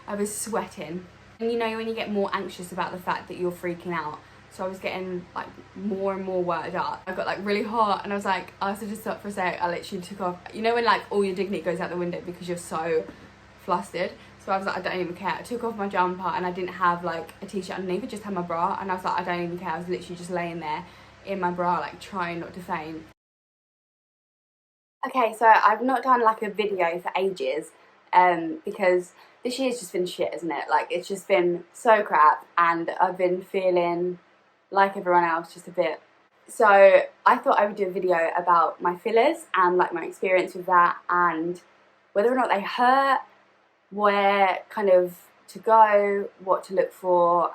I was sweating. And you know when you get more anxious about the fact that you're freaking out, so I was getting like more and more worked up. I got like really hot and I was like, I have to just stop for a sec. I literally took off, you know when like all your dignity goes out the window because you're so flustered. So I was like, I don't even care. I took off my jumper and I didn't have like a t-shirt underneath, I just had my bra, and I was like, I don't even care. I was literally just laying there in my bra like trying not to faint. Okay, so I've not done like a video for ages because this year's just been shit, isn't it? Like it's just been so crap and I've been feeling like everyone else, just a bit. So I thought I would do a video about my fillers and like my experience with that and whether or not they hurt, where kind of to go, what to look for,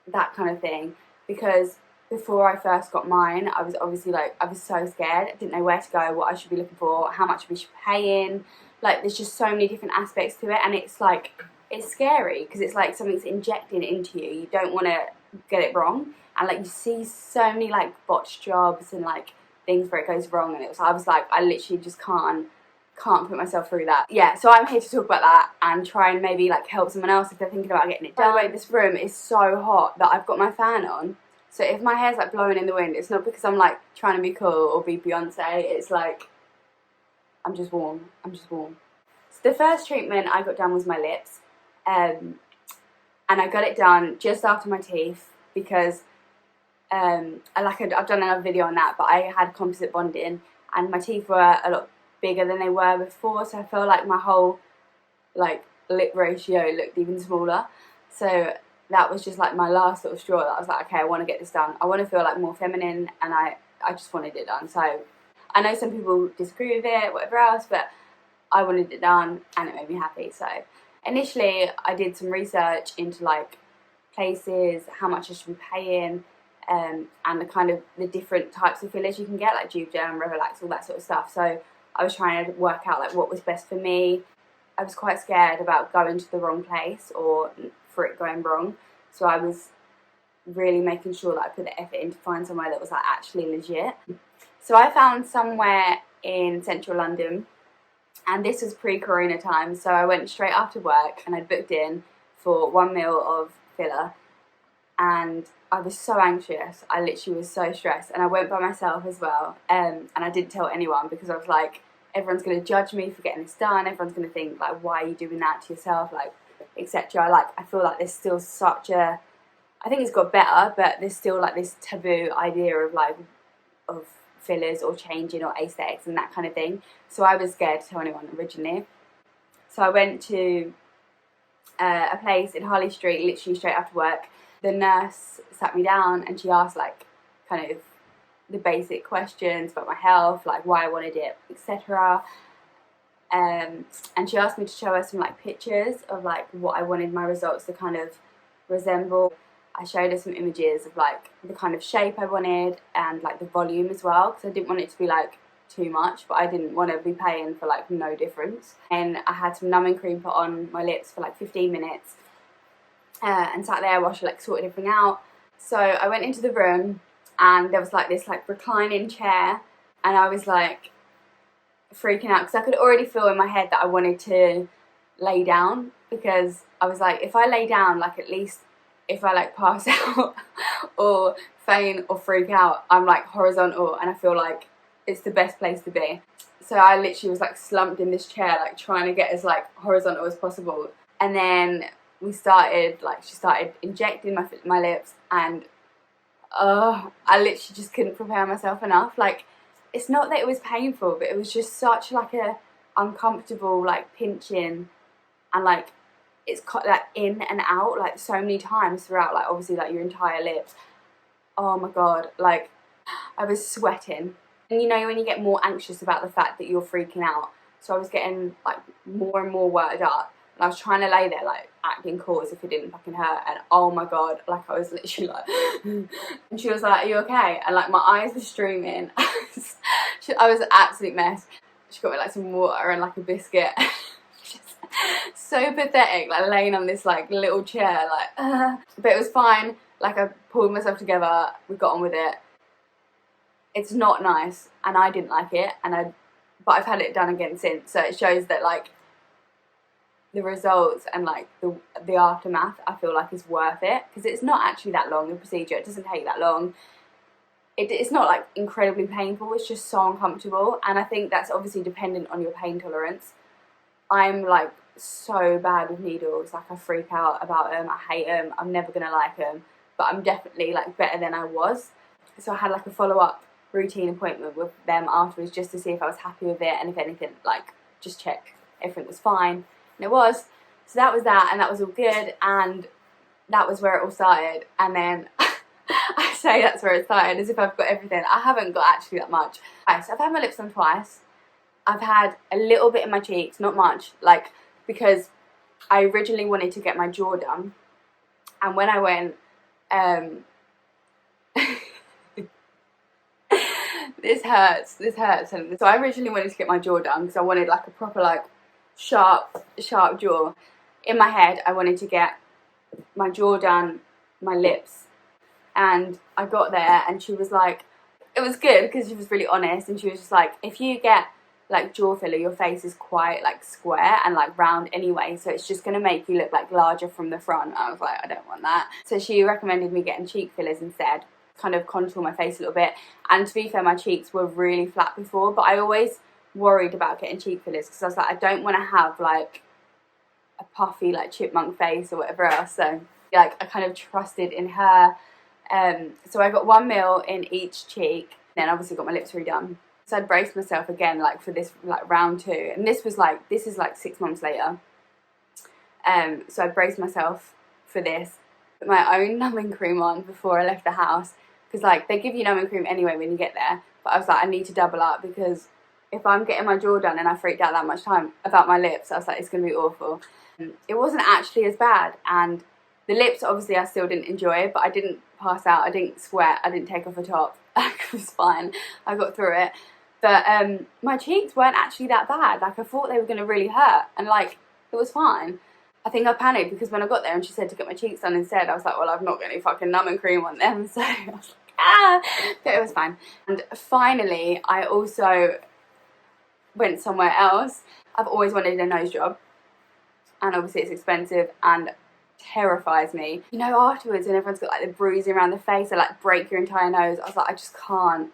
that kind of thing. Because before I first got mine, I was obviously like, I was so scared. I didn't know where to go, what I should be looking for, how much we should pay in. Like there's just so many different aspects to it, and it's like, it's scary because it's like something's injected into you. You don't want to get it wrong, and like you see so many like botched jobs and like things where it goes wrong, and I was like, I literally just can't put myself through that. Yeah, so I'm here to talk about that and try and maybe like help someone else if they're thinking about getting it done. By the way, this room is so hot that I've got my fan on, so if my hair's like blowing in the wind, it's not because I'm like trying to be cool or be Beyonce, it's like I'm just warm. So the first treatment I got done was my lips, and I got it done just after my teeth because I've done another video on that, but I had composite bonding and my teeth were a lot bigger than they were before, so I feel like my whole like lip ratio looked even smaller. So that was just like my last little straw that I was like, okay, I want to get this done. I want to feel like more feminine, and I just wanted it done. So I know some people disagree with it, whatever else, but I wanted it done and it made me happy. So initially I did some research into like places, how much I should be paying, and the kind of the different types of fillers you can get, like Juvederm, Revelax, all that sort of stuff. So I was trying to work out like what was best for me. I was quite scared about going to the wrong place or for it going wrong, so I was really making sure that I put the effort in to find somewhere that was like actually legit. So I found somewhere in central London, and this was pre-corona time, so I went straight after work and I booked in for 1 mil of filler, and I was so anxious, I literally was so stressed, and I went by myself as well, and I didn't tell anyone because I was like, everyone's going to judge me for getting this done, everyone's going to think like, why are you doing that to yourself, like, etc. Like I feel like there's still such a, I think it's got better, but there's still like this taboo idea of like of fillers or changing or aesthetics and that kind of thing. So I was scared to tell anyone originally. So I went to a place in Harley Street literally straight after work. The nurse sat me down and she asked like kind of the basic questions about my health, like why I wanted it, etc. And she asked me to show her some like pictures of like what I wanted my results to kind of resemble. I showed her some images of like the kind of shape I wanted and like the volume as well, because I didn't want it to be like too much, but I didn't want to be paying for like no difference. And I had some numbing cream put on my lips for like 15 minutes and sat there while she like sorted everything out. So I went into the room and there was like this like reclining chair, and I was like freaking out because I could already feel in my head that I wanted to lay down, because I was like, if I lay down, like at least if I like pass out or faint or freak out, I'm like horizontal and I feel like it's the best place to be. So I literally was like slumped in this chair, like trying to get as like horizontal as possible. And then we started, like she started injecting my lips, and I literally just couldn't prepare myself enough. Like it's not that it was painful, but it was just such like a uncomfortable like pinching, and like it's like in and out like so many times throughout, like obviously like your entire lips. Oh my god, like I was sweating. And you know when you get more anxious about the fact that you're freaking out, so I was getting like more and more worked up, and I was trying to lay there like acting cool as if it didn't fucking hurt, and oh my god, like I was literally like and she was like, are you okay? And like my eyes were streaming. I was an absolute mess. She got me like some water and like a biscuit. So pathetic, like laying on this like little chair, like but it was fine. Like I pulled myself together, we got on with it. It's not nice, and I didn't like it, but I've had it done again since, so it shows that like the results and like the aftermath, I feel like is worth it, because it's not actually that long, the procedure. It doesn't take that long. It's not like incredibly painful, it's just so uncomfortable, and I think that's obviously dependent on your pain tolerance. I'm like so bad with needles, like I freak out about them, I hate them, I'm never gonna like them, but I'm definitely like better than I was. So I had like a follow-up routine appointment with them afterwards, just to see if I was happy with it, and if anything, like just check everything was fine, and it was. So that was that, and that was all good, and that was where it all started. And then I say that's where it started as if I've got everything. I haven't got actually that much. So I've had my lips done twice. I've had a little bit in my cheeks, not much, like, because I originally wanted to get my jaw done, and when I went, this hurts. So I originally wanted to get my jaw done because I wanted like a proper like sharp jaw. In my head, I wanted to get my jaw done, my lips, and I got there, and she was like, it was good because she was really honest, and she was just like, if you get like jaw filler, your face is quite like square and like round anyway, so it's just going to make you look like larger from the front. I was like, I don't want that. So she recommended me getting cheek fillers instead, kind of contour my face a little bit. And to be fair, my cheeks were really flat before, but I always worried about getting cheek fillers because I was like, I don't want to have like a puffy like chipmunk face or whatever else. So like I kind of trusted in her. So I got 1 mil in each cheek, then obviously got my lips redone. So I'd braced myself again like for this like round 2, and this is like 6 months later. So I braced myself for this, put my own numbing cream on before I left the house, because like they give you numbing cream anyway when you get there, but I was like, I need to double up, because if I'm getting my jaw done and I freaked out that much time about my lips, I was like, it's going to be awful. It wasn't actually as bad, and the lips obviously I still didn't enjoy, but I didn't pass out, I didn't sweat, I didn't take off a top. It was fine, I got through it. But my cheeks weren't actually that bad. Like I thought they were going to really hurt, and like it was fine. I think I panicked because when I got there and she said to get my cheeks done instead, I was like, well, I've not got any fucking numbing cream on them, so I was like, ah, but it was fine. And finally, I also went somewhere else. I've always wanted a nose job, and obviously it's expensive and terrifies me. You know, afterwards when everyone's got like the bruising around the face, they like break your entire nose. I was like, I just can't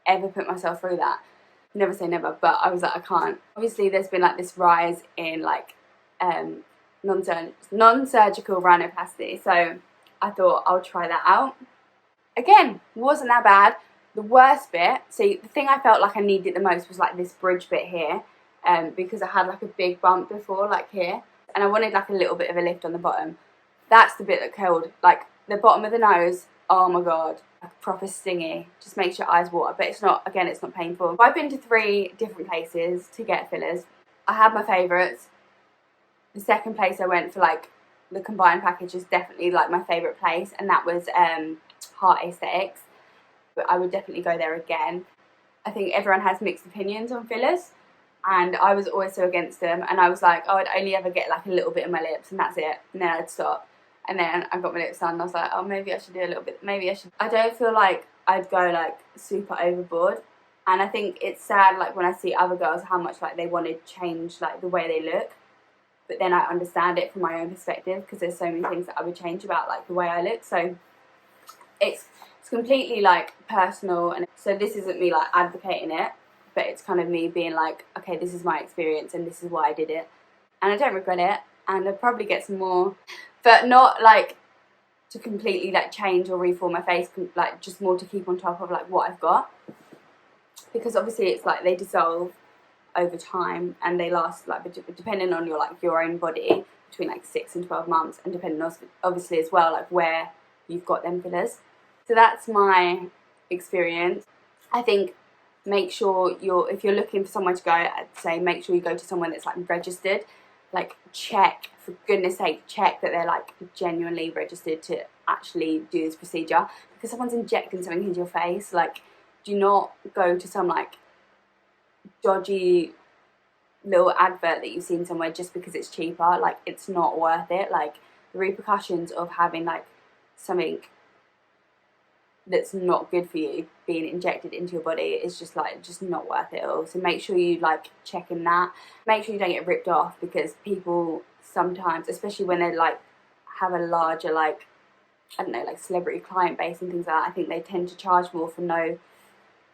ever put myself through that. Never say never, but I was like, I can't. Obviously there's been like this rise in like non-surgical rhinoplasty, so I thought I'll try that out. Again, wasn't that bad. The worst bit, so the thing I felt like I needed the most was like this bridge bit here, because I had like a big bump before, like here, and I wanted like a little bit of a lift on the bottom. That's the bit that killed. Like the bottom of the nose, oh my god, like proper stingy, just makes your eyes water, but it's not, again, it's not painful. I've been to 3 different places to get fillers. I had my favourites. The second place I went for like the combined package is definitely like my favourite place, and that was Heart Aesthetics, but I would definitely go there again. I think everyone has mixed opinions on fillers, and I was always so against them, and I was like, oh, I'd only ever get like a little bit in my lips and that's it, and then I'd stop. And then I got my lips done and I was like, oh, maybe I should do a little bit, maybe I should. I don't feel like I'd go like super overboard, and I think it's sad like when I see other girls how much like they want to change like the way they look, but then I understand it from my own perspective because there's so many things that I would change about like the way I look. So it's completely like personal, and so this isn't me like advocating it, but it's kind of me being like, okay, this is my experience and this is why I did it, and I don't regret it, and I'll probably get some more, but not like to completely like change or reform my face, like just more to keep on top of like what I've got, because obviously it's like they dissolve over time and they last like, depending on your like your own body, between like 6 and 12 months, and depending on obviously as well like where you've got them fillers. So that's my experience. I think make sure if you're looking for somewhere to go, I'd say make sure you go to someone that's like registered. Like check, for goodness sake, check that they're like genuinely registered to actually do this procedure, because someone's injecting something into your face. Like, do not go to some like dodgy little advert that you've seen somewhere just because it's cheaper. Like, it's not worth it. Like, the repercussions of having like something that's not good for you being injected into your body is just like just not worth it at all. So make sure you like check in that. Make sure you don't get ripped off, because people sometimes, especially when they like have a larger, like, I don't know, like celebrity client base and things like that, I think they tend to charge more for no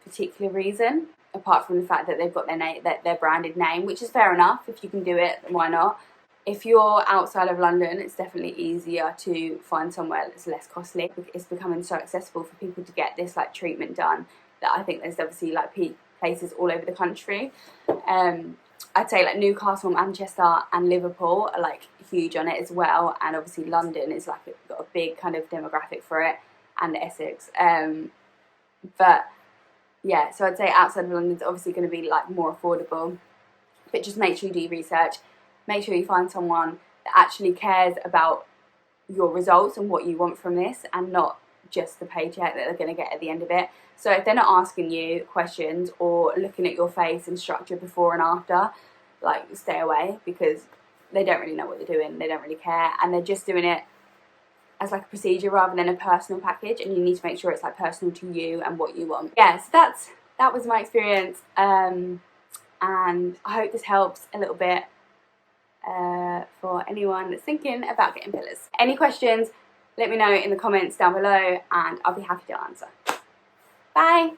particular reason, apart from the fact that they've got their name, their branded name, which is fair enough. If you can do it, then why not? If you're outside of London, it's definitely easier to find somewhere that's less costly. It's becoming so accessible for people to get this like treatment done that I think there's obviously like places all over the country. I'd say like Newcastle, Manchester and Liverpool are like huge on it as well, and obviously London is like got a big kind of demographic for it, and Essex. But yeah, so I'd say outside of London it's obviously going to be like more affordable, but just make sure you do your research. Make sure you find someone that actually cares about your results and what you want from this, and not just the paycheck that they're going to get at the end of it. So if they're not asking you questions or looking at your face and structure before and after, like, stay away, because they don't really know what they're doing, they don't really care, and they're just doing it as like a procedure rather than a personal package, and you need to make sure it's like personal to you and what you want. Yeah, so that was my experience, and I hope this helps a little bit for anyone that's thinking about getting fillers. Any questions, let me know in the comments down below and I'll be happy to answer. Bye!